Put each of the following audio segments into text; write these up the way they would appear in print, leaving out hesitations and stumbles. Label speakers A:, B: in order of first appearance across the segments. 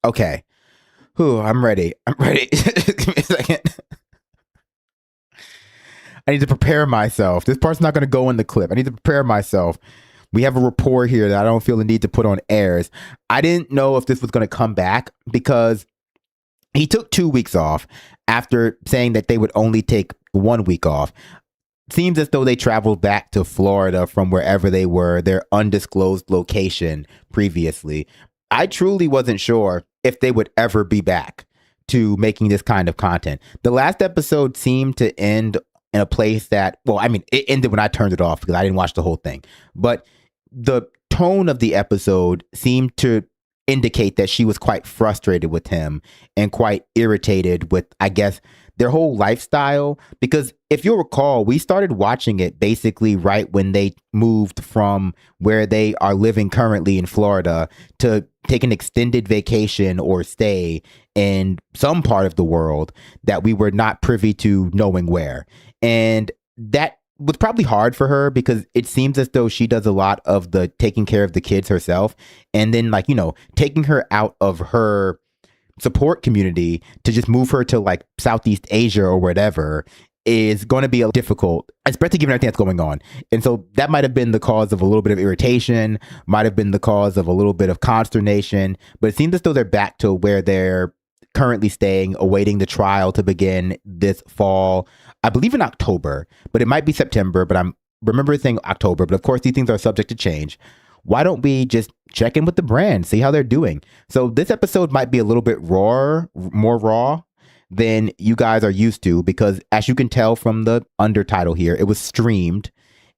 A: Okay. Whew, I'm ready. Give me a second. I need to prepare myself. This part's not going to go in the clip. I need to prepare myself. We have a report here that I don't feel the need to put on airs. I didn't know if this was going to come back because he took 2 weeks off after saying that they would only take 1 week off. Seems as though they traveled back to Florida from wherever they were, their undisclosed location previously. I truly wasn't sure if they would ever be back to making this kind of content. The last episode seemed to end in a place that, well, I mean, it ended when I turned it off because I didn't watch the whole thing. But the tone of the episode seemed to indicate that she was quite frustrated with him and quite irritated with, I guess, their whole lifestyle. Because if you'll recall, we started watching it basically right when they moved from where they are living currently in Florida to take an extended vacation or stay in some part of the world that we were not privy to knowing where. And that was probably hard for her because it seems as though she does a lot of the taking care of the kids herself. And then, like, you know, taking her out of her support community to just move her to like Southeast Asia or whatever is going to be difficult, especially given everything that's going on. And so that might have been the cause of a little bit of irritation, might have been the cause of a little bit of consternation, but it seems as though they're back to where they're currently staying, awaiting the trial to begin this fall. I believe in October, but it might be September, but I'm remember saying October, but of course these things are subject to change. Why don't we just check in with the brand, see how they're doing? So this episode might be a little bit more raw than you guys are used to, because as you can tell from the undertitle here, it was streamed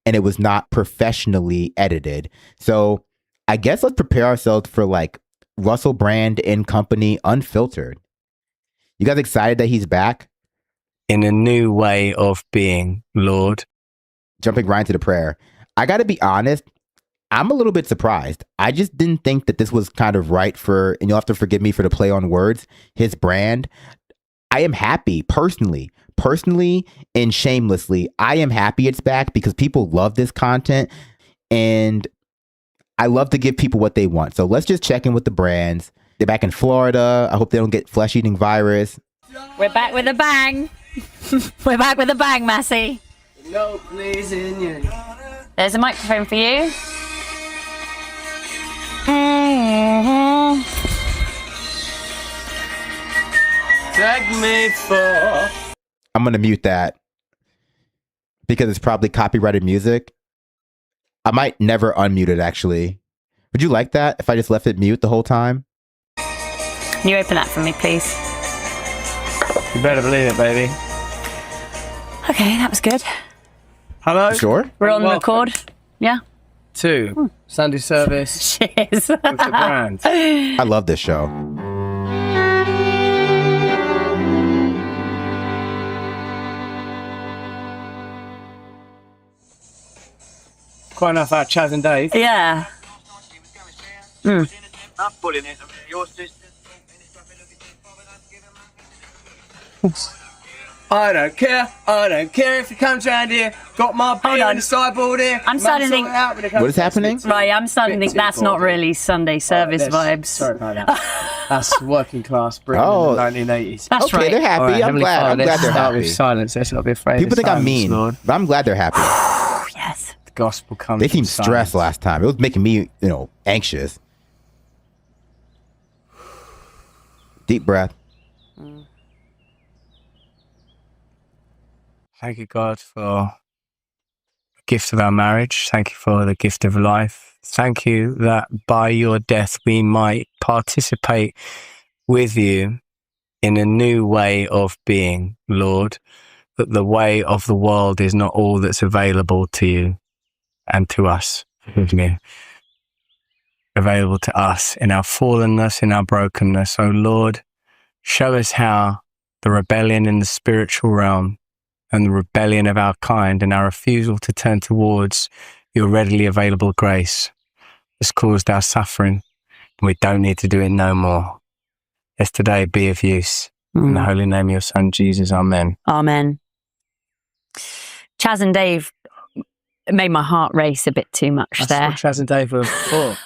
A: and it was not professionally edited. So I guess let's prepare ourselves for like Russell Brand and Company Unfiltered. You guys excited that he's back?
B: In a new way of being, Lord.
A: Jumping right into the prayer. I got to be honest, I'm a little bit surprised. I just didn't think that this was kind of right for, and you'll have to forgive me for the play on words, his brand. I am happy personally and shamelessly. I am happy it's back because people love this content and I love to give people what they want. So let's just check in with the brands. They're back in Florida. I hope they don't get flesh-eating virus.
C: We're back with a bang. We're back with a bang, Massey.
D: No place in you.
C: There's a microphone for you.
D: Drag me for.
A: I'm going to mute that because it's probably copyrighted music. I might never unmute it, actually. Would you like that if I just left it mute the whole time?
C: Can you open that for me, please?
D: You better believe it, baby.
C: Okay, that was good.
D: Hello?
A: Sure.
C: We're on
D: Welcome
C: record. Yeah.
D: to Sunday service
C: Cheers.
D: with the brand.
A: I love this show.
D: Quite enough out Chaz and Dave.
C: Yeah.
D: I don't care if he comes round here. Got my beer
C: on.
D: in the sideboard here.
C: I'm starting to think-
A: What is happening?
C: Right, I'm starting to think that's not really Sunday service vibes.
D: Sorry about that. That's working class Britain
A: Oh.
D: in the 1980s.
C: That's
A: Okay,
C: right.
A: they're happy.
D: All right,
A: I'm
D: Heavenly
A: glad.
D: Father,
A: I'm glad
D: let's
A: they're
D: start
A: happy.
D: with silence. Let's not be afraid.
A: People
D: of
A: think I'm
D: silence,
A: mean,
D: Lord.
A: but I'm glad they're happy.
C: Oh, yes.
D: The gospel comes.
A: They
D: from
A: seemed stressed
D: silence.
A: last time. It was making me, anxious. Deep breath.
B: Thank you, God, for the gift of our marriage. Thank you for the gift of life. Thank you that by your death we might participate with you in a new way of being, Lord, that the way of the world is not all that's available to you and to us. Available to us in our fallenness, in our brokenness. Oh Lord, show us how the rebellion in the spiritual realm and the rebellion of our kind and our refusal to turn towards your readily available grace has caused our suffering. We don't need to do it no more. Let's today be of use. In the holy name of your Son, Jesus, amen.
C: Amen. Chaz and Dave, made my heart race a bit too much
B: That's
C: there.
B: what Chaz and Dave were for.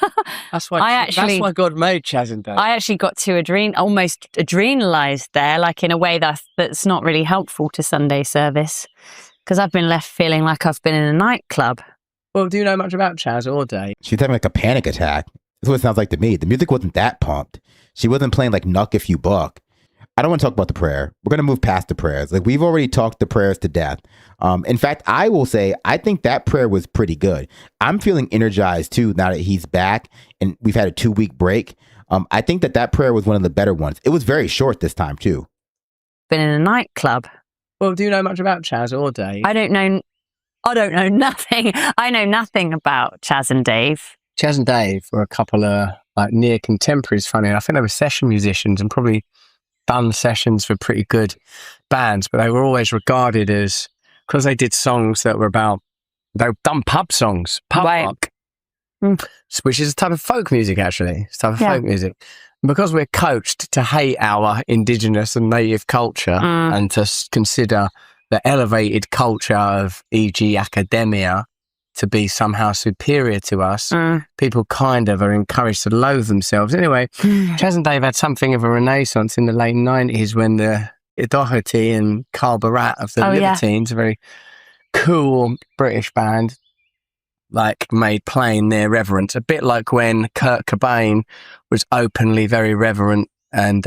B: That's why.
C: that's
B: why God made Chaz and Dave.
C: I actually got to almost adrenalized there, like in a way that's not really helpful to Sunday service, because I've been left feeling like I've been in a nightclub.
B: Well, do you know much about Chaz or Dave?
A: She's having like a panic attack. That's what it sounds like to me. The music wasn't that pumped. She wasn't playing like Knuck If You Buck. I don't want to talk about the prayer. We're going to move past the prayers. Like, we've already talked the prayers to death. In fact, I will say, I think that prayer was pretty good. I'm feeling energized too now that he's back and we've had a 2-week break. I think that prayer was one of the better ones. It was very short this time too.
C: Been in a nightclub.
B: Well, do you know much about Chaz or Dave?
C: I don't know nothing. I know nothing about Chaz and Dave.
B: Chaz and Dave were a couple of like near contemporaries, funny enough. I think they were session musicians and probably done sessions for pretty good bands, but they were always regarded as, because they did songs that were about, they've done pub songs, pub rock, which is a type of folk music actually. It's a type of folk music. And because we're coached to hate our indigenous and native culture and to consider the elevated culture of, e.g. academia, to be somehow superior to us, people kind of are encouraged to loathe themselves. Anyway, Chaz and Dave had something of a renaissance in the late 90s when the Doherty and Carl Barat of the Libertines, a very cool British band, like made plain their reverence. A bit like when Kurt Cobain was openly very reverent and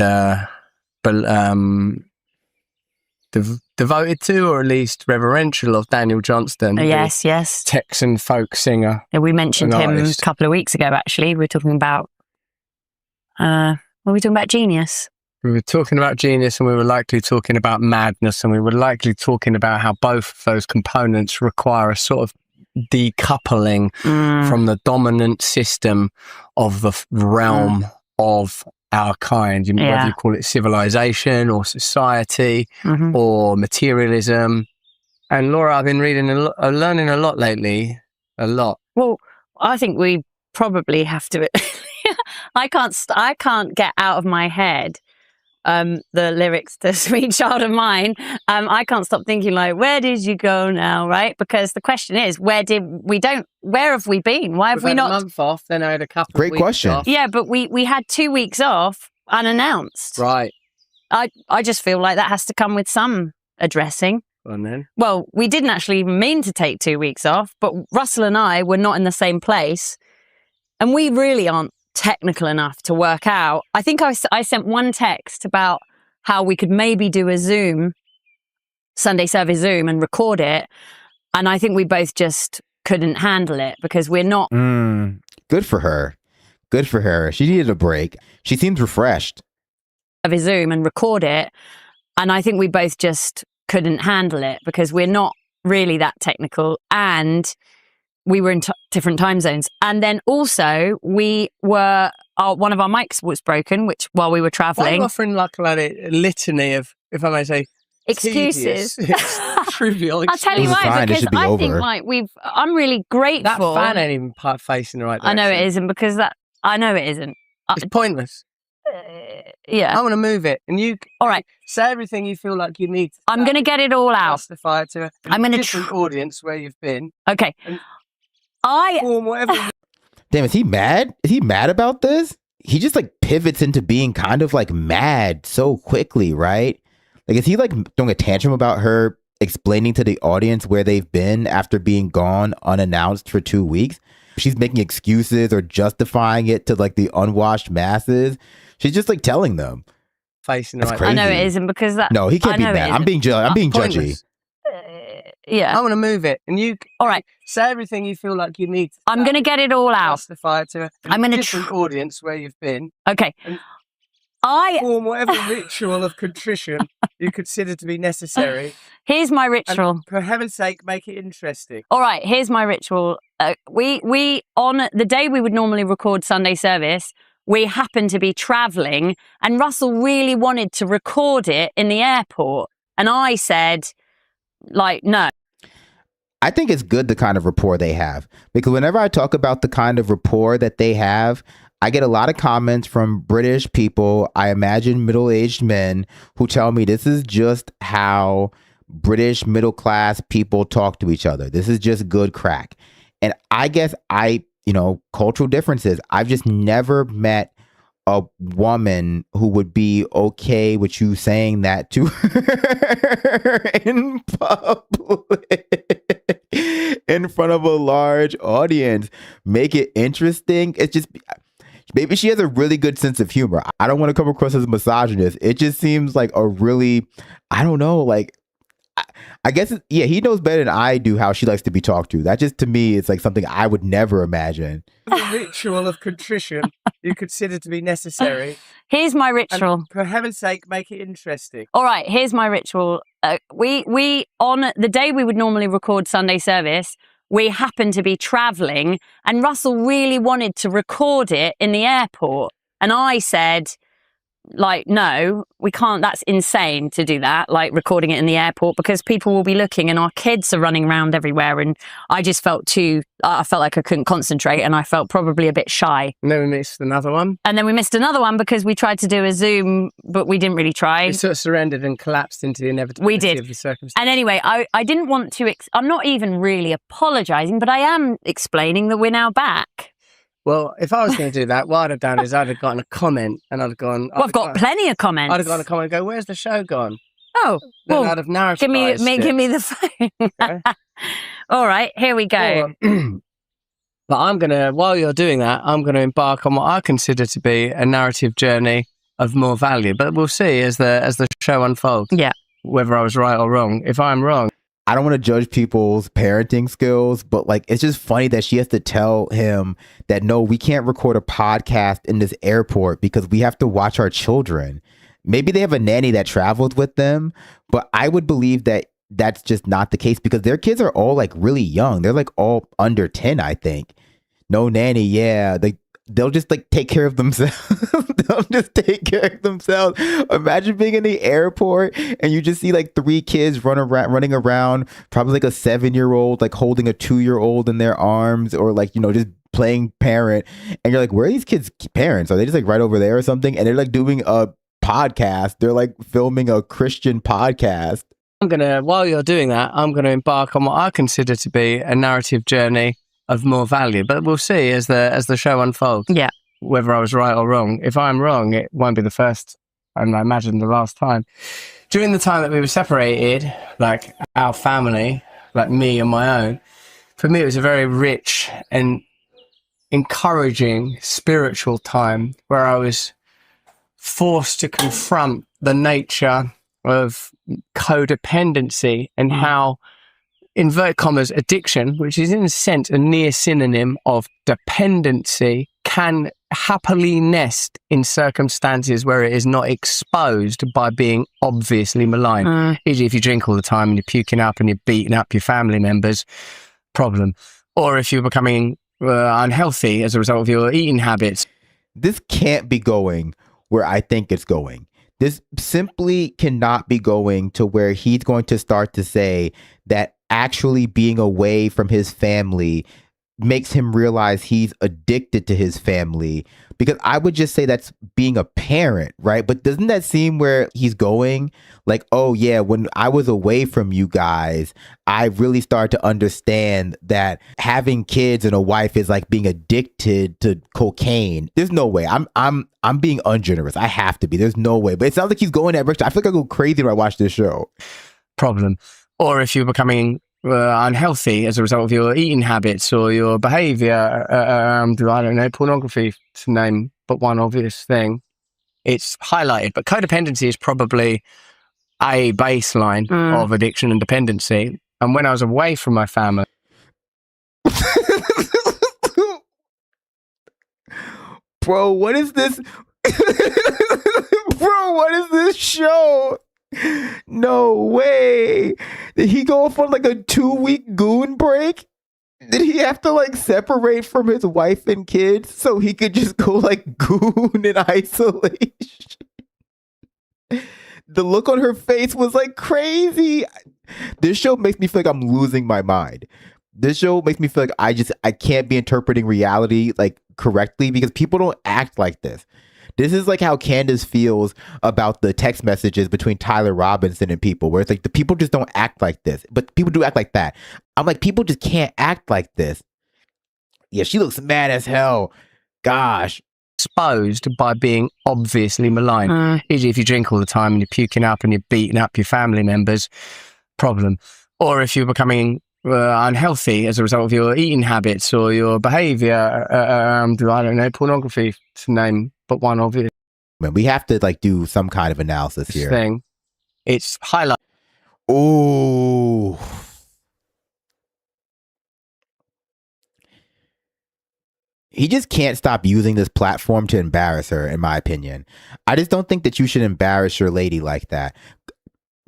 B: devoted to, or at least reverential of, Daniel Johnston.
C: Yes.
B: Texan folk singer.
C: Yeah, we mentioned him a couple of weeks ago, actually. We were talking about, Genius.
B: We were talking about genius, and we were likely talking about madness, and we were likely talking about how both of those components require a sort of decoupling from the dominant system of the realm of our kind, whether you call it civilization or society or materialism. And Laura, I've been reading learning a lot lately. A lot.
C: Well, I think we probably have to. I can't get out of my head the lyrics to "Sweet Child of Mine." I can't stop thinking, like, where did you go now, right? Because the question is, where have we been? Why have we not?
B: A month off, then I had a couple.
A: Great
B: of weeks
A: question.
B: Off.
C: Yeah, but we had 2 weeks off unannounced.
B: Right.
C: I just feel like that has to come with some addressing.
B: And then?
C: Well, we didn't actually mean to take 2 weeks off, but Russell and I were not in the same place, and we really aren't technical enough to work out. I think I sent one text about how we could maybe do a Sunday service Zoom and record it, and I think we both just couldn't handle it because we're not.
A: Good for her. She needed a break. She seems refreshed.
C: A Zoom and record it, and I think we both just couldn't handle it because we're not really that technical, and we were in different time zones. And then also we were, one of our mics was broken, which while we were traveling.
B: Why are you offering like a litany of, if I may say,
C: excuses?
B: Trivial excuses.
C: I'll tell you why, because I think like I'm really grateful.
B: That fan ain't even facing the right direction.
C: I know it isn't, because I know it isn't.
B: It's pointless.
C: Yeah.
B: I want to move it, and you.
C: All right.
B: Say everything you feel like you need.
C: I'm going to get it all out.
B: Justify to
C: I'm going to
B: different audience where you've been.
C: Okay.
B: Form whatever.
A: Damn, is he mad? Is he mad about this? He just like pivots into being kind of like mad so quickly, right? Like, is he like throwing a tantrum about her explaining to the audience where they've been after being gone unannounced for 2 weeks? She's making excuses or justifying it to like the unwashed masses. She's just like telling them.
B: Facing
A: That's
B: right.
A: crazy.
C: I know it isn't, because that.
A: No, he can't be mad. I'm being judgy.
C: Yeah.
B: I want to move it, and you.
C: All right.
B: Say everything you feel like you need.
C: I'm going to get it all out.
B: Justify to different audience where you've been.
C: Okay.
B: And form whatever ritual of contrition you consider to be necessary.
C: Here's my ritual.
B: And for heaven's sake, make it interesting.
C: All right, here's my ritual. We on the day we would normally record Sunday service, we happened to be traveling, and Russell really wanted to record it in the airport, and I said, like, no.
A: I think it's good the kind of rapport they have, because whenever I talk about the kind of rapport that they have, I get a lot of comments from British people, I imagine middle-aged men, who tell me this is just how British middle class people talk to each other. This is just good crack. And I guess cultural differences. I've just never met a woman who would be okay with you saying that to her in public, in front of a large audience. Make it interesting. It's just, maybe she has a really good sense of humor. I don't want to come across as a misogynist. It just seems like a really, I don't know, like, I guess, he knows better than I do how she likes to be talked to. That just, to me, it's like something I would never imagine.
D: The ritual of contrition you consider to be necessary.
C: Here's my ritual.
D: And for heaven's sake, make it interesting.
C: All right, here's my ritual. We on the day we would normally record Sunday service, we happened to be traveling, and Russell really wanted to record it in the airport. And I said, like, no, we can't. That's insane to do that, like recording it in the airport, because people will be looking and our kids are running around everywhere. And I just felt I felt like I couldn't concentrate, and I felt probably a bit shy.
D: And then we missed another one.
C: And then we missed another one because we tried to do a Zoom, but we didn't really try.
D: We sort of surrendered and collapsed into the inevitability
C: We did.
D: of the circumstance.
C: And anyway, I didn't want to, I'm not even really apologising, but I am explaining that we're now back.
D: Well, if I was going to do that, what I'd have done is I'd have gotten a comment and I'd have gone...
C: Well, I've got plenty of comments.
D: I'd have gotten a comment and go, where's the show gone?
C: Oh,
D: Then
C: well,
D: I'd have narrativized
C: give me the phone.
D: Okay.
C: All right, here we go.
D: But I'm going to, while you're doing that, I'm going to embark on what I consider to be a narrative journey of more value. But we'll see as the show unfolds.
C: Yeah.
D: Whether I was right or wrong. If I'm wrong,
A: I don't want to judge people's parenting skills, but like, it's just funny that she has to tell him that, no, we can't record a podcast in this airport because we have to watch our children. Maybe they have a nanny that traveled with them, but I would believe that that's just not the case because their kids are all like really young. They're like all under 10, I think. No nanny. Yeah. They'll just like take care of themselves. They'll just take care of themselves. Imagine being in the airport and you just see like 3 kids running around, probably like a 7-year-old, like holding a 2-year-old in their arms, or like, just playing parent. And you're like, where are these kids' parents? Are they just like right over there or something? And they're like doing a podcast. They're like filming a Christian podcast.
D: While you're doing that, I'm going to embark on what I consider to be a narrative journey of more value. But we'll see as the show unfolds.
C: Yeah.
D: Whether I was right or wrong. If I'm wrong, it won't be the first, and I imagine the last time. During the time that we were separated, like our family, like me and my own, for me it was a very rich and encouraging spiritual time where I was forced to confront the nature of codependency and how, inverted commas, addiction, which is in a sense a near synonym of dependency, can happily nest in circumstances where it is not exposed by being obviously malign. Usually if you drink all the time and you're puking up and you're beating up your family members, problem. Or if you're becoming unhealthy as a result of your eating habits.
A: This can't be going where I think it's going. This simply cannot be going to where he's going to start to say that actually being away from his family makes him realize he's addicted to his family, because I would just say that's being a parent, right? But doesn't that seem where he's going? Like, oh yeah, when I was away from you guys, I really started to understand that having kids and a wife is like being addicted to cocaine. There's no way. I'm being ungenerous. I have to be. There's no way. But it sounds like he's going that direction. I feel like I go crazy when I watch this show.
D: Problem. Or if you're becoming unhealthy as a result of your eating habits or your behavior, I don't know, pornography to name but one obvious thing, it's highlighted. But codependency is probably a baseline of addiction and dependency. And when I was away from my family,
A: bro, what is this? Bro, what is this show? No way. Did he go for like a 2-week goon break? Did he have to like separate from his wife and kids so he could just go like goon in isolation? The look on her face was like crazy. This show makes me feel like I'm losing my mind. This show makes me feel like I can't be interpreting reality like correctly, because people don't act like this. This is like how Candace feels about the text messages between Tyler Robinson and people, where it's like the people just don't act like this, but people do act like that. I'm like, people just can't act like this. Yeah, she looks mad as hell. Gosh.
D: Exposed by being obviously maligned. Usually if you drink all the time and you're puking up and you're beating up your family members, problem. Or if you're becoming unhealthy as a result of your eating habits or your behavior, I don't know, pornography to name but one obvious
A: Man, we have to like do some kind of analysis here.
D: thing. It's highlight.
A: Ooh. He just can't stop using this platform to embarrass her, in my opinion. I just don't think that you should embarrass your lady like that.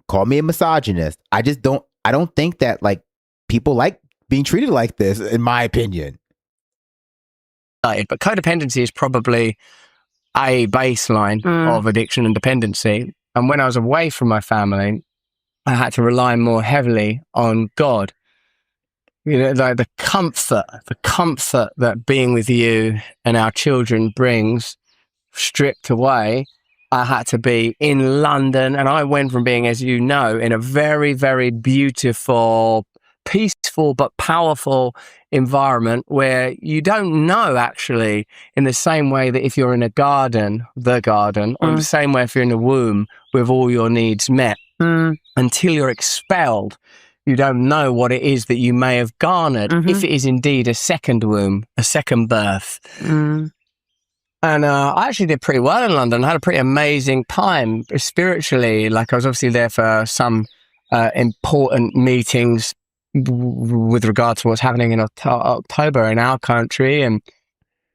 A: Call me a misogynist. I don't think that like people like being treated like this, in my opinion.
D: But codependency is probably a baseline of addiction and dependency. And when I was away from my family, I had to rely more heavily on God. You know, like the comfort that being with you and our children brings, stripped away. I had to be in London, and I went from being, as you know, in a very, very beautiful, peaceful but powerful environment where you don't know actually in the same way that if you're in a garden, or in the same way if you're in a womb with all your needs met, until you're expelled, you don't know what it is that you may have garnered, if it is indeed a second womb, a second birth. And I actually did pretty well in London. I had a pretty amazing time spiritually. Like I was obviously there for some important meetings with regard to what's happening in October in our country. And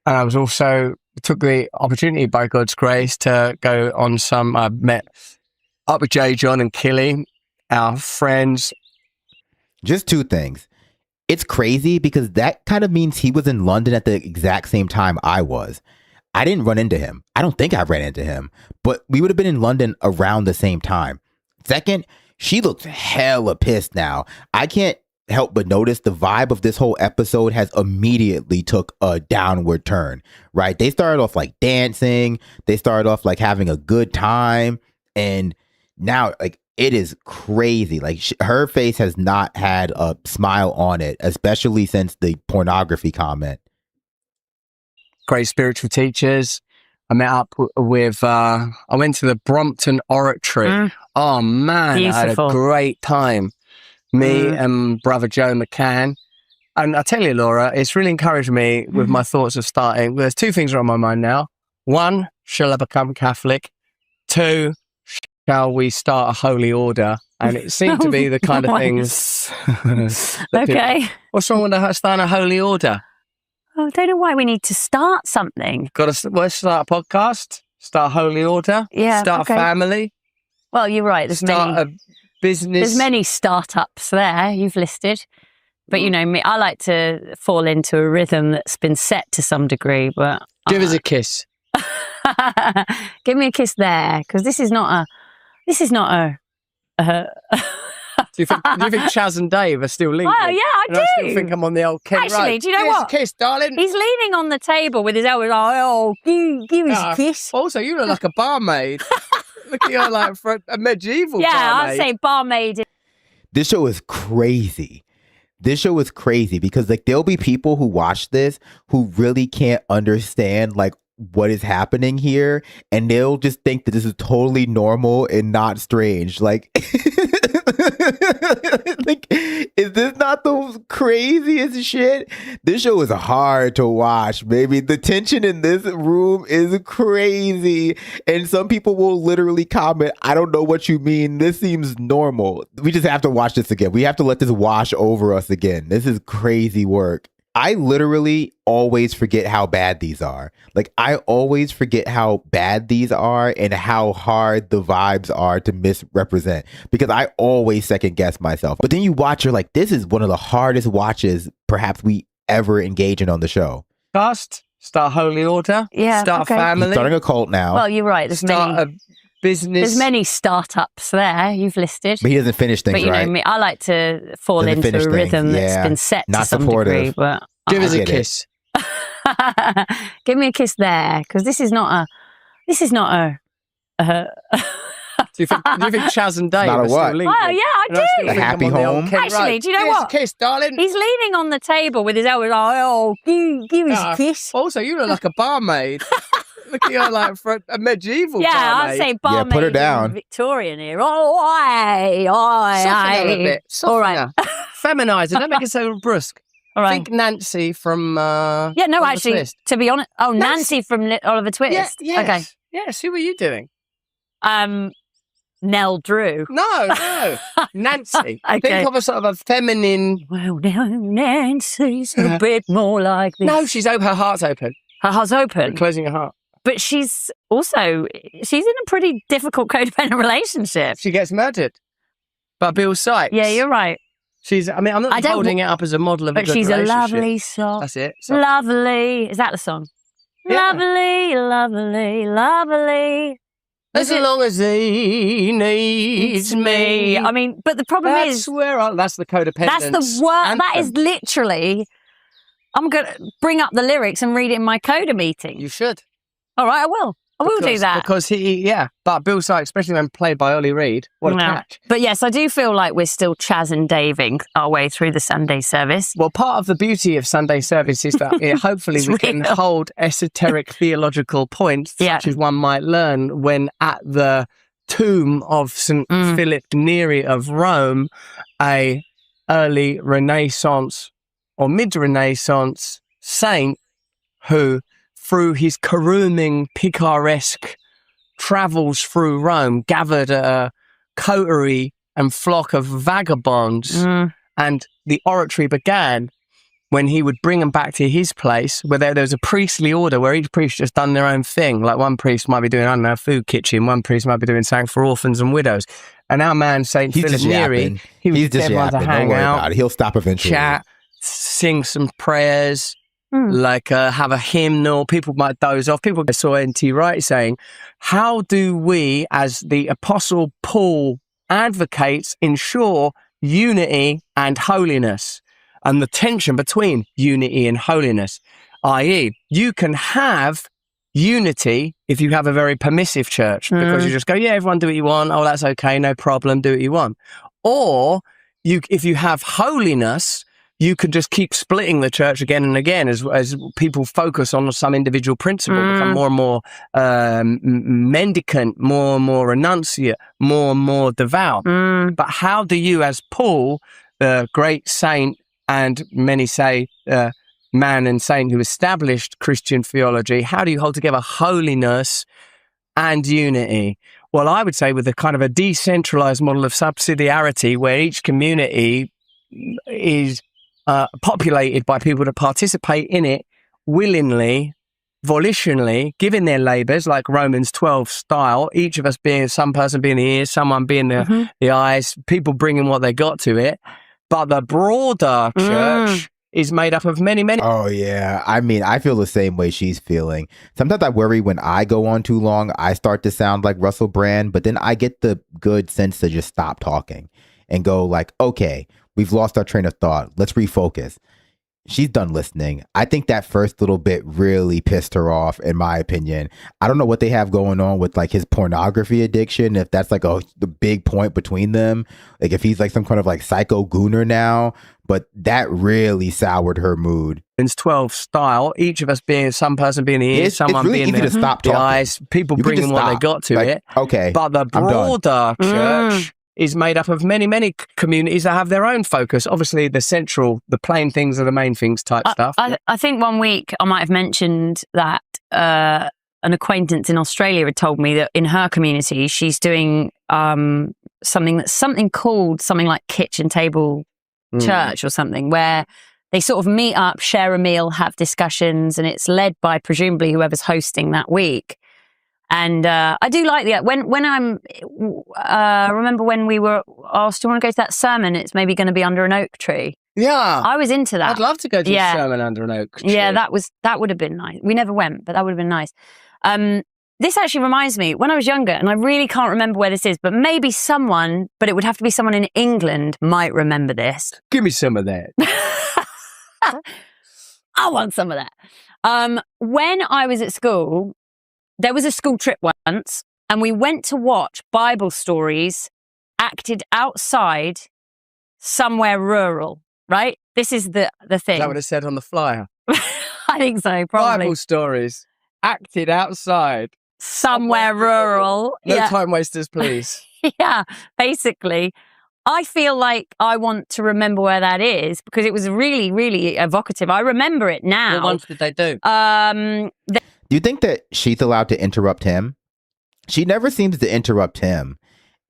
D: I was also took the opportunity by God's grace to go on some, I met up with J. John and Killy, our friends.
A: Just two things. It's crazy because that kind of means he was in London at the exact same time I was. I didn't run into him. I don't think I ran into him, but we would have been in London around the same time. Second, she looks hella pissed now. I can't help but notice the vibe of this whole episode has immediately took a downward turn, right? They started off like dancing. They started off like having a good time. And now like it is crazy. Like her face has not had a smile on it, especially since the pornography comment.
D: Great spiritual teachers. I met up with, I went to the Brompton Oratory. Oh man,
C: Beautiful.
D: I had a great time. Me and brother Joe McCann. And I tell you, Laura, it's really encouraged me with my thoughts of starting. There's two things are on my mind now. One, shall I become Catholic? Two, shall we start a holy order? And it seemed to be the kind of things.
C: Okay.
D: What's wrong with starting a holy order?
C: Oh, I don't know why we need to start something.
D: Got to let's start a podcast, start a holy order, start a family.
C: Well, you're right. There's
D: a business.
C: There's many startups there you've listed. But you know me, I like to fall into a rhythm that's been set to some degree. But
D: give us a kiss.
C: Give me a kiss there, because this is not a.
D: Do you think Chaz and Dave are still linked?
C: Oh, yeah, I do.
D: I still think I'm on the old Kent
C: Actually,
D: Road.
C: do you know
D: Give us
C: what?
D: a kiss, darling.
C: He's leaning on the table with his elbows. Oh, give us a kiss.
D: Also, you look like a barmaid. Look at you like for a medieval barmaid.
C: Yeah, I'd say barmaid.
A: This show is crazy. This show is crazy because like there'll be people who watch this who really can't understand like what is happening here, and they'll just think that this is totally normal and not strange. Like, like, is this not the craziest shit? This show is hard to watch, baby. The tension in this room is crazy, and some people will literally comment, "I don't know what you mean. This seems normal." We just have to watch this again. We have to let this wash over us again. This is crazy work. I literally always forget how bad these are. Like, I always forget how bad these are and how hard the vibes are to misrepresent, because I always second guess myself. But then you watch, you're like, this is one of the hardest watches perhaps we ever engage in on the show.
D: Start holy order.
C: Yeah,
D: start a family.
A: He's starting a cult now.
C: Well, you're right.
D: Start a business.
C: There's many startups there you've listed.
A: But he doesn't finish things,
C: but you
A: right?
C: know me, I like to fall into a rhythm that's been set
A: Not
C: to some
A: supportive.
C: degree. But
D: Give us a kiss.
C: Give me a kiss there, because this is not This is not a
D: Do you think Chaz and Dave
A: Not a
D: are
A: what?
D: still linking?
C: Oh, yeah, I
D: And I still
C: do.
A: A
D: think
A: happy
D: I'm on the old
A: home?
D: Kent
C: Actually,
D: Road.
C: do you know
D: Give us
C: what?
D: a kiss, darling.
C: He's leaning on the table with his elbows like, oh, give us a kiss.
D: Also, you look like a barmaid. Look at you like for a medieval
C: Yeah,
D: barmaid.
C: I'd say
A: Yeah,
C: barmaid
A: put her down.
C: and Victorian here. Oh, aye.
D: Soften her a bit. Soften
C: All right.
D: her. Feminise her. Don't make her so brusque.
C: All right.
D: Think Nancy from
C: Yeah, no,
D: Oliver
C: actually,
D: Twist.
C: to be honest, Nancy from Oliver Twist.
D: Yeah, yes.
C: Okay.
D: Yes, who were you doing?
C: Nell Drew.
D: No. Nancy.
C: Okay.
D: Think of a sort of a feminine...
C: Well, now Nancy's a bit more like this.
D: No, her heart's open.
C: Her heart's open.
D: Closing her heart.
C: But she's in a pretty difficult codependent relationship.
D: She gets murdered by Bill Sykes.
C: Yeah, you're right.
D: I'm not holding it up as a model of a
C: But
D: good
C: she's a
D: relationship.
C: lovely soul.
D: That's it. So,
C: Lovely. Is that the song?
D: Yeah.
C: Lovely, lovely, lovely.
D: as long as he needs me.
C: I mean, but the problem
D: That's
C: is,
D: that's the codependence.
C: that's the word. That is
D: anthem.
C: literally. I'm going to bring up the lyrics and read it in my coda meeting.
D: You should.
C: All right, I will. I will do that.
D: Because but Bill Sykes, especially when played by Ollie Reed, what a catch.
C: But yes, I do feel like we're still Chaz and Daving our way through the Sunday service.
D: Well, part of the beauty of Sunday service is that hopefully we can hold esoteric theological points, such as one might learn when at the tomb of St. Philip Neri of Rome, a early Renaissance or mid-Renaissance saint who, through his caroming, picaresque travels through Rome, gathered a coterie and flock of vagabonds. And the oratory began when he would bring them back to his place, where there was a priestly order where each priest just done their own thing. Like one priest might be doing, I don't know, a food kitchen. One priest might be doing something for orphans and widows. And our man, St. Philip Neri,
A: he's just yapping. Don't worry about it. He'll stop eventually.
D: Chat, sing some prayers, like have a hymnal. People might doze off. I saw N.T. Wright saying, how do we, as the Apostle Paul advocates, ensure unity and holiness and the tension between unity and holiness? I.e., you can have unity if you have a very permissive church because you just go, yeah, everyone do what you want. Oh, that's okay. No problem. Do what you want. Or if you have holiness, you could just keep splitting the church again and again as people focus on some individual principle, become more and more mendicant, more and more renunciate, more and more devout. But how do you, as Paul, the great saint, and many say man and saint who established Christian theology, how do you hold together holiness and unity? Well, I would say with a kind of a decentralized model of subsidiarity where each community is populated by people that participate in it willingly, volitionally, giving their labours, like Romans 12 style, each of us being, some person being the ears, someone being the eyes, people bringing what they got to it. But the broader church is made up of many.
A: Oh, yeah. I mean, I feel the same way she's feeling. Sometimes I worry when I go on too long, I start to sound like Russell Brand, but then I get the good sense to just stop talking and go like, okay, we've lost our train of thought. Let's refocus. She's done listening. I think that first little bit really pissed her off, in my opinion. I don't know what they have going on with like his pornography addiction, if that's like the big point between them. Like if he's like some kind of like psycho gooner now, but that really soured her mood.
D: Romans 12 style, each of us being, some person being the ears, someone
A: really
D: being
A: easy to stop talking.
D: eyes, people bringing what they got to it.
A: Okay.
D: But the broader church is made up of many communities that have their own focus. Obviously, the plain things are the main things type stuff.
C: I think one week I might have mentioned that an acquaintance in Australia had told me that in her community, she's doing something called something like kitchen table church or something, where they sort of meet up, share a meal, have discussions, and it's led by presumably whoever's hosting that week. And I do like that. When I'm, remember when we were asked, do you want to go to that sermon? It's maybe going to be under an oak tree.
D: Yeah.
C: I was into that.
D: I'd love to go to a sermon under an oak tree.
C: Yeah, that would have been nice. We never went, but that would have been nice. This actually reminds me, when I was younger, and I really can't remember where this is, but maybe someone, but it would have to be someone in England, might remember this.
D: Give me some of that.
C: I want some of that. When I was at school, there was a school trip once, and we went to watch Bible stories acted outside somewhere rural, right? This is the thing.
D: Is that what it said on the flyer?
C: I think so, probably.
D: Bible stories acted outside.
C: Somewhere rural.
D: No
C: Yeah.
D: time wasters, please.
C: Yeah, basically. I feel like I want to remember where that is because it was really, really evocative. I remember it now.
D: What ones did they do?
A: Do you think that she's allowed to interrupt him? She never seems to interrupt him.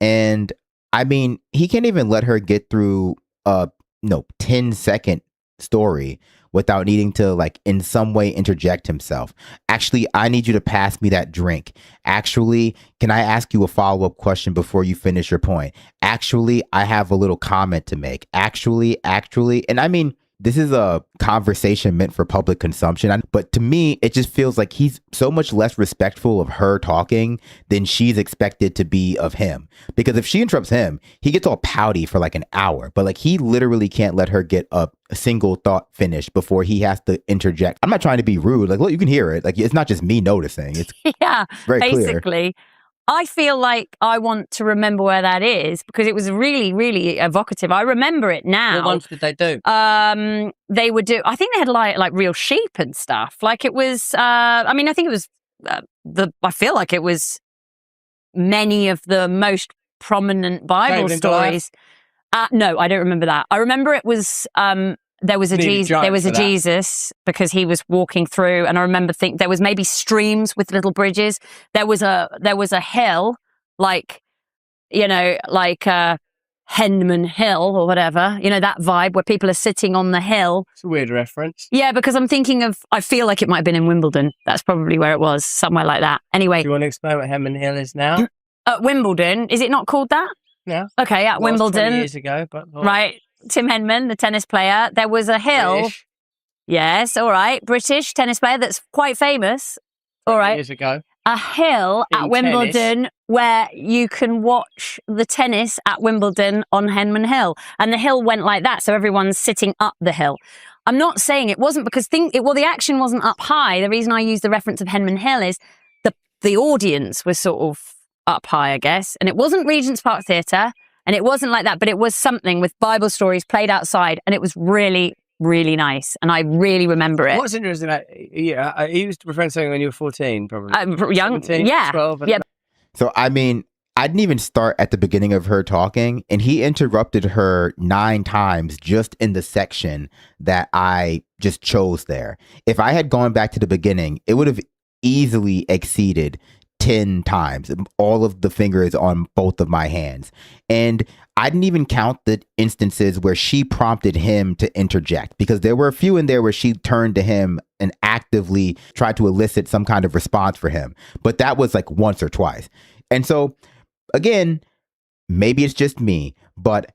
A: And I mean, he can't even let her get through a 10-second story without needing to, like, in some way interject himself. Actually, I need you to pass me that drink. Actually, can I ask you a follow-up question before you finish your point? Actually, I have a little comment to make. Actually. And I mean, this is a conversation meant for public consumption. But to me, it just feels like he's so much less respectful of her talking than she's expected to be of him. Because if she interrupts him, he gets all pouty for like an hour. But like he literally can't let her get a single thought finished before he has to interject. I'm not trying to be rude. Like, look, you can hear it. Like, it's not just me noticing. It's
C: yeah,
A: very
C: basically.
A: clear.
C: I feel like I want to remember where that is because it was really, really evocative. I remember it now.
D: What ones did they do?
C: They would do. I think they had like real sheep and stuff. Like it was. I mean, I think it was I feel like it was many of the most prominent Bible stories. No, I don't remember that. I remember it was. There was a Jesus because he was walking through, and I remember there was maybe streams with little bridges. There was a hill, like Henman Hill or whatever, that vibe where people are sitting on the hill.
D: It's a weird reference.
C: Yeah, because I'm thinking I feel like it might have been in Wimbledon. That's probably where it was, somewhere like that. Anyway.
D: Do you want to explain what Henman Hill is now?
C: At Wimbledon, is it not called that?
D: Yeah.
C: Okay, at Wimbledon.
D: 20 years ago, but
C: right. Tim Henman, the tennis player, there was a hill.
D: British.
C: Yes, all right. British tennis player that's quite famous. All right.
D: Years ago.
C: A hill at Wimbledon where you can watch the tennis at Wimbledon on Henman Hill. And the hill went like that, so everyone's sitting up the hill. I'm not saying it wasn't because the action wasn't up high. The reason I use the reference of Henman Hill is the audience was sort of up high, I guess. And it wasn't Regent's Park Theatre. And it wasn't like that, but it was something with Bible stories played outside, and it was really, really nice. And I really remember it.
D: What's interesting, you used to referring to something when you were 14, probably.
C: Young,
D: 17,
C: yeah.
D: 12.
C: Yeah.
A: So, I mean, I didn't even start at the beginning of her talking, and he interrupted her 9 times just in the section that I just chose there. If I had gone back to the beginning, it would have easily exceeded 10 times, all of the fingers on both of my hands. And I didn't even count the instances where she prompted him to interject, because there were a few in there where she turned to him and actively tried to elicit some kind of response for him. But that was like once or twice. And so, again, maybe it's just me, but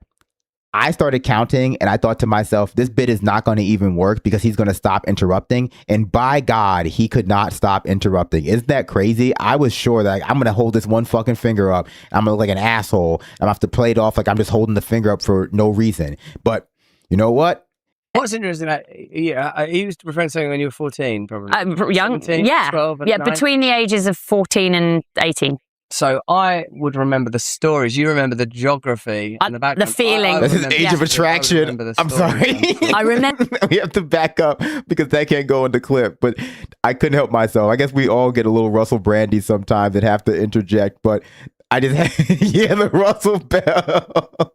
A: I started counting and I thought to myself, this bit is not going to even work because he's going to stop interrupting. And by God, he could not stop interrupting. Isn't that crazy? I was sure that I'm going to hold this one fucking finger up. I'm going to look like an asshole. I'm going to have to play it off like I'm just holding the finger up for no reason. But you know what?
D: What's interesting, you used to referring to something when you were 14, probably.
C: Young,
D: 17,
C: yeah.
D: 12,
C: yeah,
D: 9.
C: between the ages of 14 and 18.
D: So I would remember the stories. You remember the geography and the background.
C: The feeling.
A: This is Age of Attraction. I'm sorry.
C: I remember.
A: We have to back up because that can't go in the clip. But I couldn't help myself. I guess we all get a little Russell Brandy sometimes and have to interject. But I just had, the Russell Bell.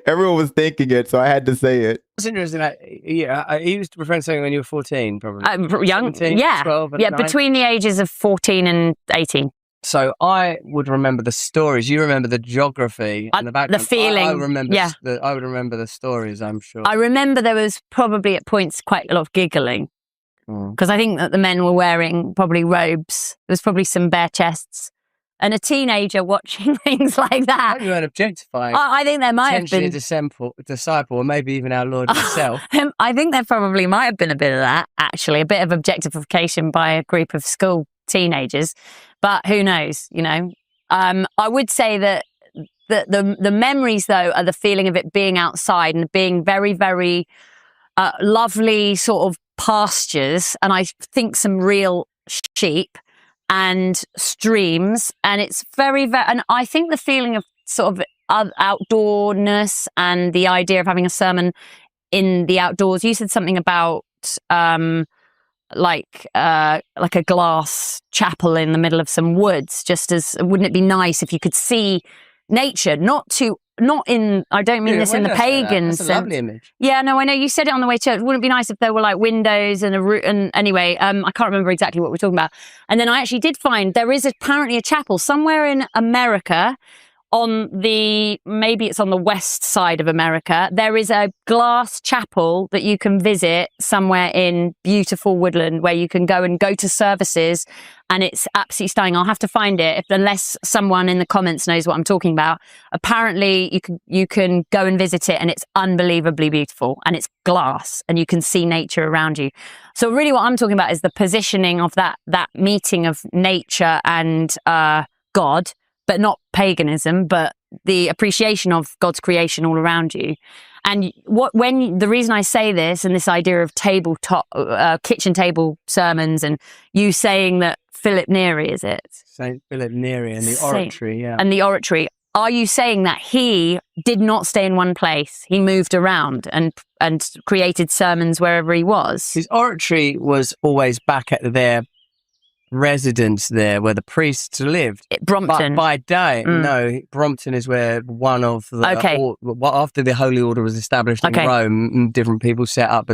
A: Everyone was thinking it, so I had to say it.
D: What's interesting, you used to referring to something when you were 14, probably.
C: Young,
D: 17,
C: yeah.
D: 12,
C: yeah,
D: 9.
C: between the ages of 14 and 18.
D: So I would remember the stories. You remember the geography and the background.
C: The feeling.
D: I remember.
C: Yeah.
D: I would remember the stories, I'm sure.
C: I remember there was probably at points quite a lot of giggling because I think that the men were wearing probably robes. There was probably some bare chests. And a teenager watching things like that.
D: You weren't objectifying.
C: I think there might have been.
D: Potentially a disciple, or maybe even our Lord himself.
C: I think there probably might have been a bit of that, actually, a bit of objectification by a group of school teenagers. But who knows, I would say that the memories, though, are the feeling of it being outside and being very, very lovely sort of pastures. And I think some real sheep. and streams, and it's very, very, and I think the feeling of sort of outdoorness and the idea of having a sermon in the outdoors. You said something about like a glass chapel in the middle of some woods. Just as, wouldn't it be nice if you could see nature? Not in, I don't mean this in the pagan sense.
D: That's a lovely image.
C: Yeah, no, I know you said it on the way to church. Wouldn't it be nice if there were like windows and and anyway, I can't remember exactly what we're talking about. And then I actually did find there is apparently a chapel somewhere in America maybe it's on the west side of America. There is a glass chapel that you can visit somewhere in beautiful woodland where you can go to services, and it's absolutely stunning. I'll have to find it unless someone in the comments knows what I'm talking about. Apparently you can go and visit it, and it's unbelievably beautiful, and it's glass, and you can see nature around you. So really what I'm talking about is the positioning of that meeting of nature and God, but not paganism, but the appreciation of God's creation all around you. And the reason I say this, and this idea of kitchen table sermons, and you saying that Philip Neri, is it?
D: Saint Philip Neri and the oratory, yeah.
C: And the oratory. Are you saying that he did not stay in one place? He moved around and created sermons wherever he was?
D: His oratory was always back at their residence there where the priests lived.
C: Brompton.
D: But by day, no, Brompton is where one of the...
C: Okay.
D: After the Holy Order was established in Rome, different people set up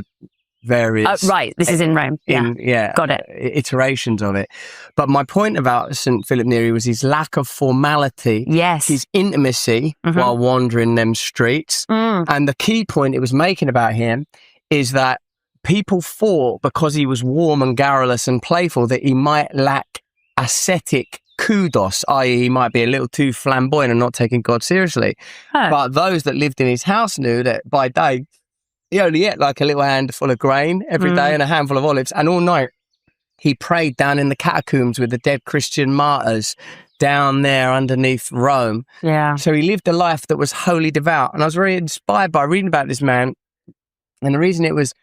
D: various...
C: right, this is in Rome. Yeah. Got it.
D: Iterations of it. But my point about St. Philip Neri was his lack of formality.
C: Yes.
D: His intimacy while wandering them streets. And the key point it was making about him is that people thought, because he was warm and garrulous and playful, that he might lack ascetic kudos, i.e. he might be a little too flamboyant and not taking God seriously. But those that lived in his house knew that by day, he only ate like a little handful of grain every day and a handful of olives. And all night, he prayed down in the catacombs with the dead Christian martyrs down there underneath Rome.
C: Yeah.
D: So he lived a life that was wholly devout. And I was very inspired by reading about this man. And the reason it was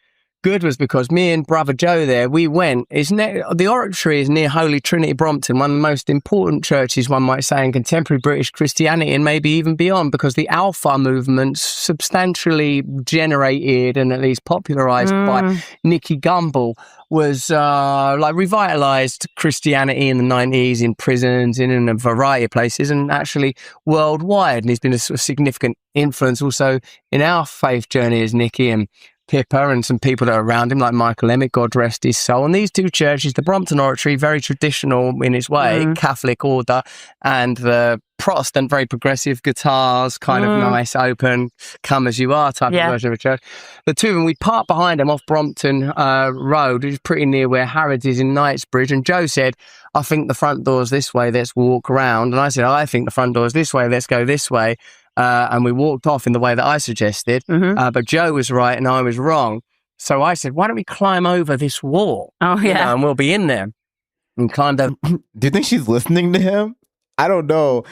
D: good was because me and brother Joe there, we went. The oratory is near Holy Trinity, Brompton, one of the most important churches, one might say, in contemporary British Christianity and maybe even beyond, because the Alpha movement, substantially generated and at least popularized by Nicky Gumbel, was revitalized Christianity in the 90s in prisons, in a variety of places, and actually worldwide. And he's been a sort of significant influence also in our faith journey as Nicky and Pippa and some people that are around him, like Michael Emmett, God rest his soul. And these two churches, the Brompton Oratory, very traditional in its way, Catholic order, and the Protestant, very progressive guitars, kind of nice, open, come as you are type of version of a church. The two of them, we parked behind them off Brompton Road, which is pretty near where Harrods is in Knightsbridge. And Joe said, I think the front door's this way, let's walk around. And I said, I think the front door's this way, let's go this way. And we walked off in the way that I suggested, but Joe was right and I was wrong. So I said, why don't we climb over this wall?
C: Oh, yeah.
D: And we'll be in there. And climbed up.
A: Do you think she's listening to him? I don't know.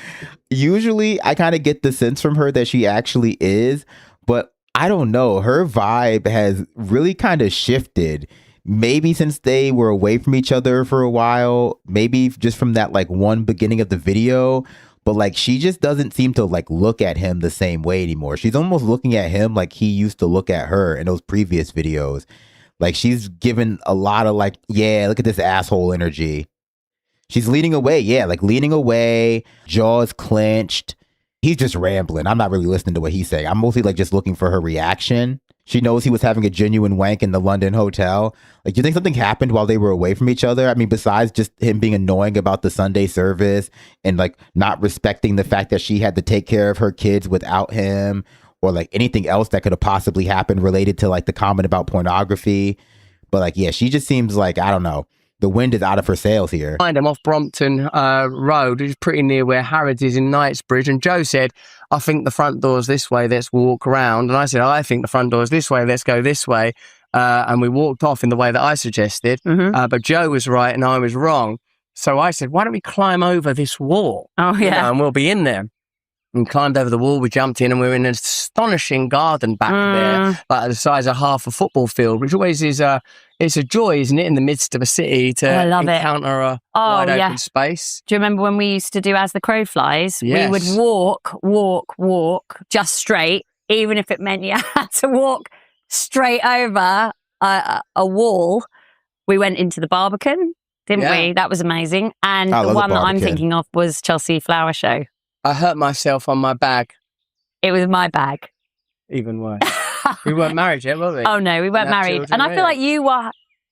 A: Usually I kind of get the sense from her that she actually is, but I don't know. Her vibe has really kind of shifted. Maybe since they were away from each other for a while, maybe just from that like one beginning of the video. But like, she just doesn't seem to like look at him the same way anymore. She's almost looking at him like he used to look at her in those previous videos. Like, she's given a lot of like, yeah, look at this asshole energy. She's leaning away. Yeah, like leaning away, jaws clenched. He's just rambling. I'm not really listening to what he's saying. I'm mostly like just looking for her reaction. She knows he was having a genuine wank in the London hotel. Like, do you think something happened while they were away from each other? I mean, besides just him being annoying about the Sunday service and like not respecting the fact that she had to take care of her kids without him, or like anything else that could have possibly happened related to like the comment about pornography. But like, yeah, she just seems like, I don't know. The wind is out of her sails here.
D: Behind him off Brompton Road, which is pretty near where Harrods is in Knightsbridge. And Joe said, I think the front door's this way, let's walk around. And I said, I think the front door's this way, let's go this way. And we walked off in the way that I suggested. But Joe was right and I was wrong. So I said, why don't we climb over this wall?
C: Oh, yeah.
D: And we'll be in there. and climbed over the wall. We jumped in and we were in an astonishing garden back there, like the size of half a football field, which always is it's a joy, isn't it, in the midst of a city to encounter a wide open space.
C: Do you remember when we used to do As the Crow Flies?
D: Yes.
C: We would walk just straight, even if it meant you had to walk straight over a wall. We went into the Barbican, didn't we? That was amazing. And the one that I'm thinking of was Chelsea Flower Show.
D: I hurt myself on my bag.
C: It was my bag.
D: Even worse. We weren't married yet, were we?
C: Oh no, we weren't married.
D: Children,
C: and I feel like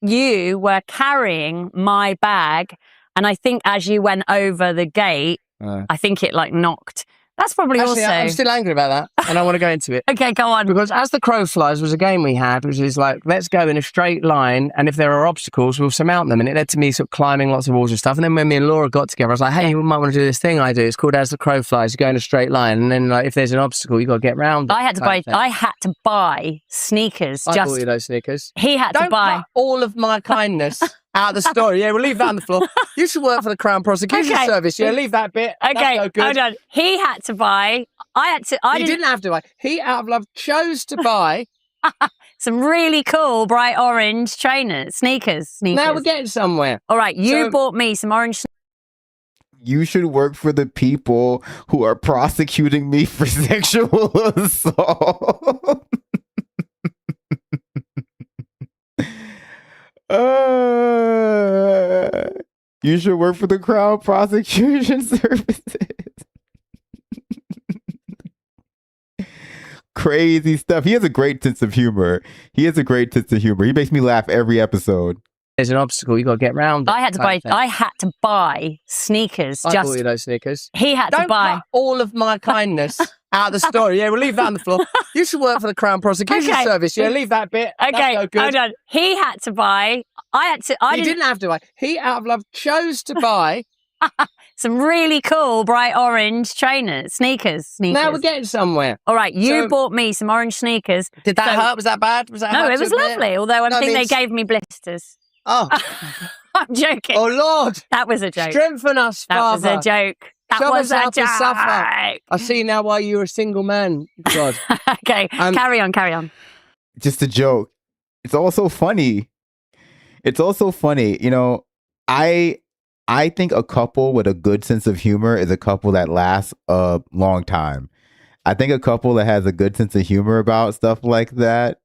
C: you were carrying my bag, and I think as you went over the gate, I think it like knocked. That's probably
D: Actually, I'm still angry about that, and I want to go into it.
C: Okay, go on.
D: Because As the Crow Flies was a game we had, which is like, let's go in a straight line, and if there are obstacles, we'll surmount them. And it led to me sort of climbing lots of walls and stuff. And then when me and Laura got together, I was like, hey, you might want to do this thing I do. It's called As the Crow Flies. You go in a straight line, and then like if there's an obstacle, you got to get round it.
C: I had to buy sneakers.
D: I bought you those sneakers.
C: He had to buy.
D: Don't cut all of my kindness out of the story. Yeah, we'll leave that on the floor. You should work for the Crown Prosecution Service. Yeah, leave that bit.
C: Okay,
D: no good.
C: hold on. He had to buy.
D: He didn't have to. He, out of love, chose to buy
C: some really cool bright orange sneakers.
D: Now we're getting somewhere.
C: All right, you bought me some orange.
A: You should work for the people who are prosecuting me for sexual assault. You should work for the Crown Prosecution Services. Crazy stuff. He has a great sense of humor. He makes me laugh every episode.
D: There's an obstacle, you got to get round it.
C: I had to buy sneakers.
D: I bought you those sneakers.
C: He had to buy.
D: Don't cut all of my kindness out of the story. Yeah, we'll leave that on the floor. You should work for the Crown Prosecution Service. Yeah, leave that bit.
C: Okay,
D: no good.
C: hold on. He had to buy.
D: He didn't have to. He, out of love, chose to buy
C: some really cool bright orange sneakers.
D: Now we're getting somewhere.
C: All right, you bought me some orange sneakers.
D: Did that hurt? Was that bad?
C: No, it was lovely. Although I think they gave me blisters.
D: Oh,
C: I'm joking.
D: Oh Lord,
C: that was a joke.
D: Strengthen us, Father.
C: That was a joke. That was a joke.
D: Suffer. I see now why you're a single man. God.
C: Okay, carry on.
A: Just a joke. It's also funny. You know, I think a couple with a good sense of humor is a couple that lasts a long time. I think a couple that has a good sense of humor about stuff like that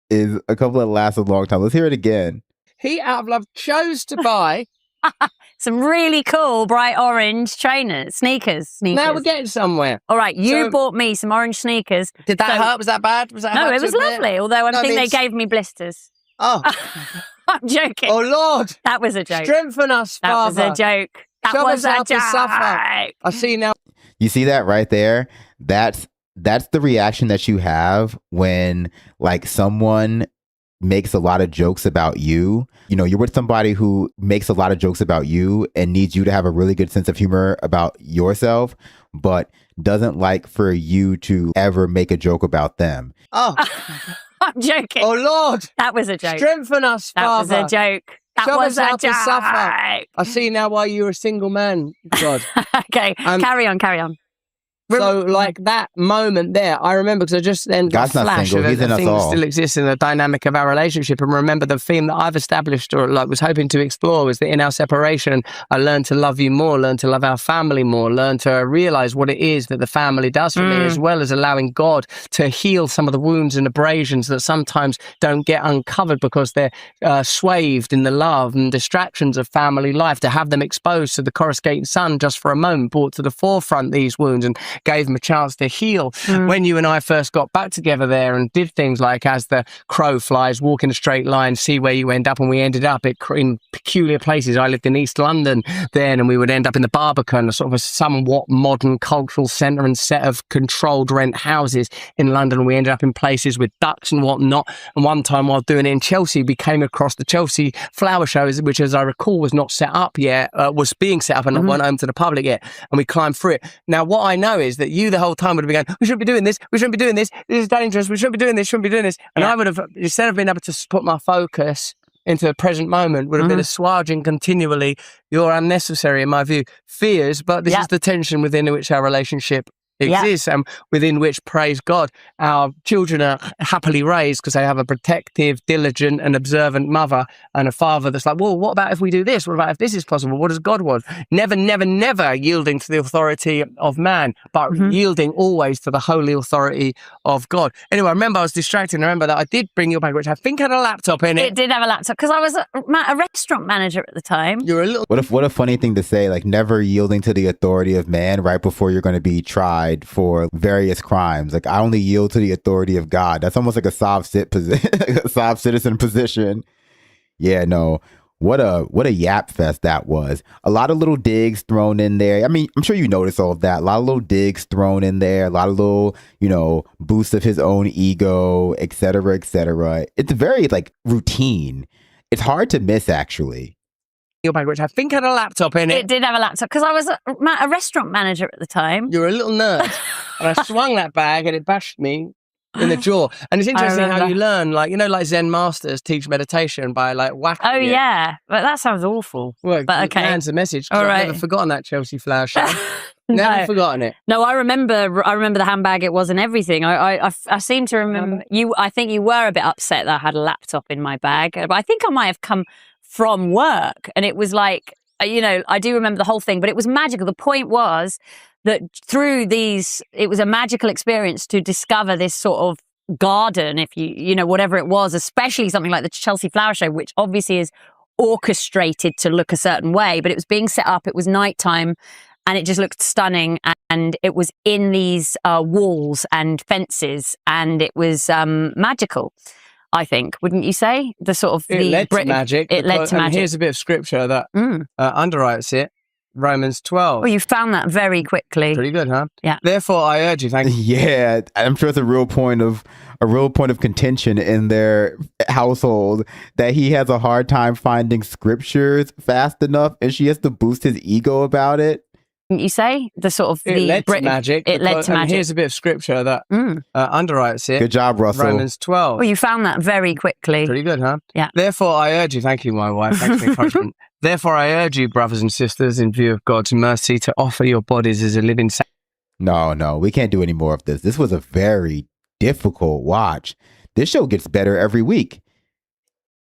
A: is a couple that lasts a long time. Let's hear it again.
D: He, out of love, chose to buy
C: some really cool bright orange sneakers.
D: Now we're getting somewhere.
C: All right, you bought me some orange sneakers.
D: Did that hurt? Was that bad?
C: No, it was lovely. Although I think they gave me blisters.
D: Oh,
C: I'm joking.
D: Oh Lord,
C: that was a joke.
D: Strengthen us, Father.
C: That was a joke. That was a joke.
D: Suffer. I see now.
A: You see that right there? That's the reaction that you have when like someone makes a lot of jokes about you. You know, you're with somebody who makes a lot of jokes about you and needs you to have a really good sense of humor about yourself, but doesn't like for you to ever make a joke about them.
D: Oh,
C: I'm joking.
D: Oh Lord,
C: that was a joke.
D: Strengthen us, Father.
C: That was a joke. That was a joke.
D: Suffer. I see now why you're a single man. God.
C: Okay, carry on.
D: So, like that moment there, I remember because I just then got a flash of a thing that still exists in the dynamic of our relationship. And remember the theme that I've established or like was hoping to explore was that in our separation, I learned to love you more, learned to love our family more, learned to realize what it is that the family does for me, as well as allowing God to heal some of the wounds and abrasions that sometimes don't get uncovered because they're swathed in the love and distractions of family life. To have them exposed to the coruscating sun just for a moment brought to the forefront these wounds and gave him a chance to heal. When you and I first got back together there and did things like As the Crow Flies, walk in a straight line, see where you end up, and we ended up in peculiar places. I lived in East London then, and we would end up in the Barbican, a sort of a somewhat modern cultural centre and set of controlled rent houses in London. We ended up in places with ducks and whatnot. And one time while doing it in Chelsea, we came across the Chelsea Flower Show, which as I recall was not set up yet, was being set up and weren't open to the public yet. And we climbed through it. Now, what I know is that you the whole time would have been going, we shouldn't be doing this, this is dangerous, we shouldn't be doing this. And I would have, instead of being able to put my focus into the present moment, would have been assuaging continually your unnecessary, in my view, fears. But this is the tension within which our relationship exists and within which, praise God, our children are happily raised because they have a protective, diligent and observant mother and a father that's like, well, what about if we do this? What about if this is possible? What does God want? Never, never, never yielding to the authority of man, but yielding always to the holy authority of God. Anyway, I remember I was distracted and I remember that I did bring your bag, which I think had a laptop in it.
C: It did have a laptop because I was a restaurant manager at the time.
D: You're a little...
A: What a funny thing to say, like never yielding to the authority of man right before you're going to be tried for various crimes. Like, I only yield to the authority of God. That's almost like a sob citizen position. Yeah, no. What a yap fest that was. A lot of little digs thrown in there. I mean, I'm sure you noticed all of that. A lot of little digs thrown in there. A lot of little, boosts of his own ego, et cetera, et cetera. It's very like routine. It's hard to miss, actually.
D: Your bag, which I think had a laptop in it.
C: It did have a laptop because I was a restaurant manager at the time.
D: You're a little nerd. And I swung that bag and it bashed me in the jaw. And it's interesting how you learn, like Zen masters teach meditation by like whacking it.
C: Yeah, but that sounds awful.
D: Well,
C: but okay.
D: Man's a message.
C: All right.
D: I've never forgotten that Chelsea Flower show. Never forgotten it.
C: No, I remember the handbag. It wasn't everything. I seem to remember you. I think you were a bit upset that I had a laptop in my bag, but I think I might have come from work, and it was like, I do remember the whole thing, but it was magical. The point was that through these, it was a magical experience to discover this sort of garden, if whatever it was, especially something like the Chelsea Flower Show, which obviously is orchestrated to look a certain way, but it was being set up. It was nighttime. And it just looked stunning, and it was in these walls and fences, and it was magical, I think. Wouldn't you say?
D: It led to magic. And here's a bit of scripture that underwrites it. Romans 12.
C: Well, you found that very quickly.
D: Pretty good, huh?
C: Yeah.
D: Therefore, I urge you. Thank you.
A: Yeah, I'm sure it's a real point of contention in their household that he has a hard time finding scriptures fast enough, and she has to boost his ego about it.
C: You say
D: it led to magic.
C: It led to magic.
D: Here's a bit of scripture that underwrites it.
A: Good job, Russell.
D: Romans 12.
C: Well, you found that very quickly.
D: Pretty good, huh?
C: Yeah.
D: Therefore, I urge you. Thank you, my wife. Thanks for the encouragement. Therefore, I urge you, brothers and sisters, in view of God's mercy, to offer your bodies as a living sacrifice.
A: No, we can't do any more of this. This was a very difficult watch. This show gets better every week.